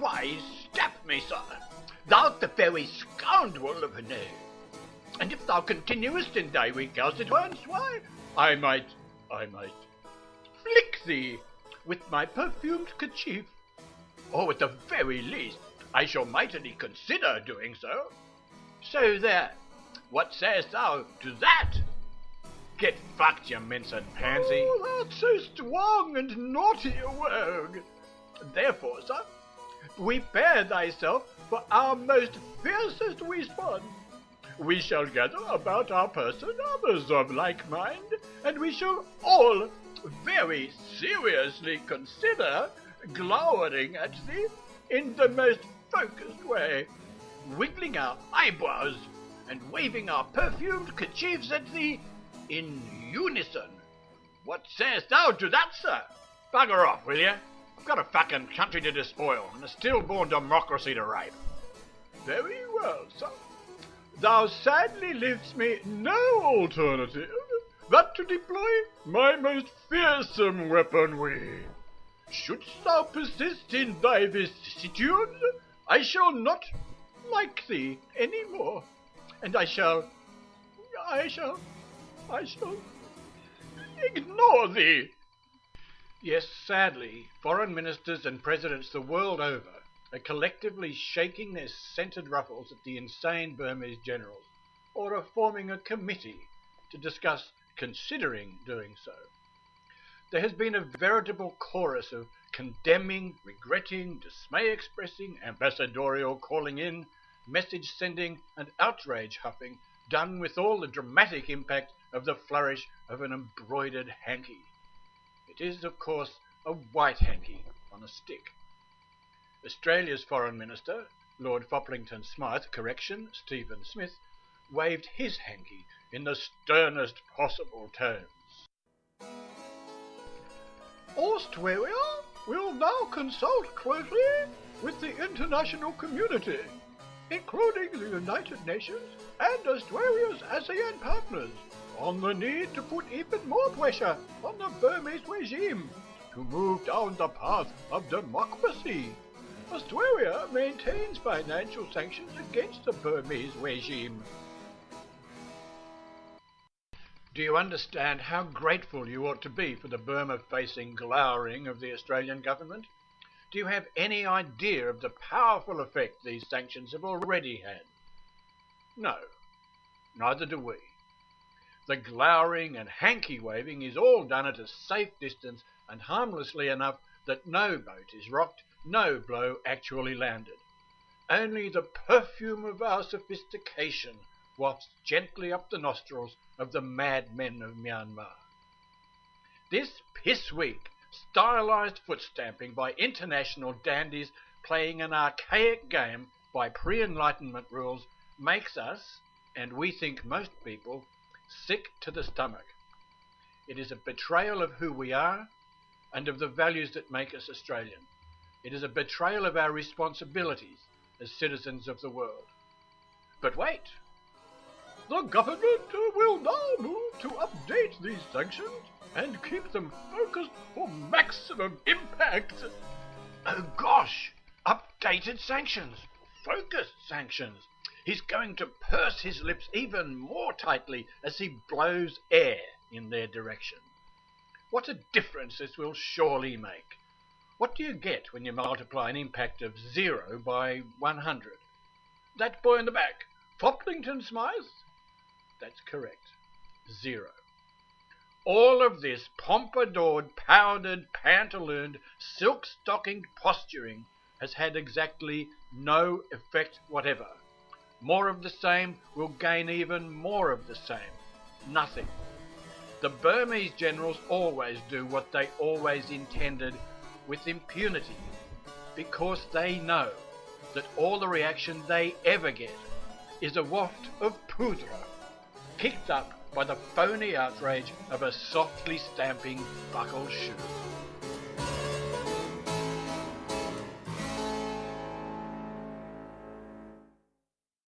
Why, stap me, sir, thou'rt the very scoundrel of a knave. And if thou continuest in thy recalcitrance, why, I might flick thee with my perfumed kerchief, or at the very least, I shall mightily consider doing so. So there, what sayest thou to that? Get fucked, you mincing pansy. Oh, that's so strong and naughty a word. Therefore, sir, prepare thyself for our most fiercest response. We shall gather about our person others of like mind, and we shall all very seriously consider glowering at thee in the most focused way, wiggling our eyebrows and waving our perfumed kerchiefs at thee in unison. What sayest thou to that, sir? Bugger off, will you? I've got a fucking country to despoil and a stillborn democracy to rape. Very well, sir. Thou sadly leavest me no alternative but to deploy my most fearsome weaponry. Shouldst thou persist in thy vicissitudes, I shall not like thee any more, and I shall ignore thee. Yes, sadly, foreign ministers and presidents the world over are collectively shaking their scented ruffles at the insane Burmese generals, or are forming a committee to discuss considering doing so. There has been a veritable chorus of condemning, regretting, dismay expressing, ambassadorial calling in, message sending and outrage huffing, done with all the dramatic impact of the flourish of an embroidered hanky. It is, of course, a white hanky on a stick. Australia's Foreign Minister, Lord Foplington Smythe, Stephen Smith, waved his hanky in the sternest possible tones. Australia will now consult closely with the international community, including the United Nations and Australia's ASEAN partners, on the need to put even more pressure on the Burmese regime to move down the path of democracy. Australia maintains financial sanctions against the Burmese regime. Do you understand how grateful you ought to be for the Burma-facing glowering of the Australian government? Do you have any idea of the powerful effect these sanctions have already had? No, neither do we. The glowering and hanky-waving is all done at a safe distance and harmlessly enough that no boat is rocked, no blow actually landed. Only the perfume of our sophistication wafts gently up the nostrils of the madmen of Myanmar. This piss-weak, stylized foot-stamping by international dandies playing an archaic game by pre-Enlightenment rules makes us, and we think most people, sick to the stomach. It is a betrayal of who we are and of the values that make us Australian. It is a betrayal of our responsibilities as citizens of the world. But wait! The government will now move to update these sanctions and keep them focused for maximum impact. Oh gosh! Updated sanctions! Focused sanctions! He's going to purse his lips even more tightly as he blows air in their direction. What a difference this will surely make. What do you get when you multiply an impact of 0 by 100? That boy in the back, Foplington Smythe? That's correct. 0. All of this pompadoured, powdered, pantalooned, silk-stockinged posturing has had exactly no effect whatever. More of the same will gain even more of the same. Nothing. The Burmese generals always do what they always intended, with impunity, because they know that all the reaction they ever get is a waft of poudre, kicked up by the phony outrage of a softly stamping buckled shoe.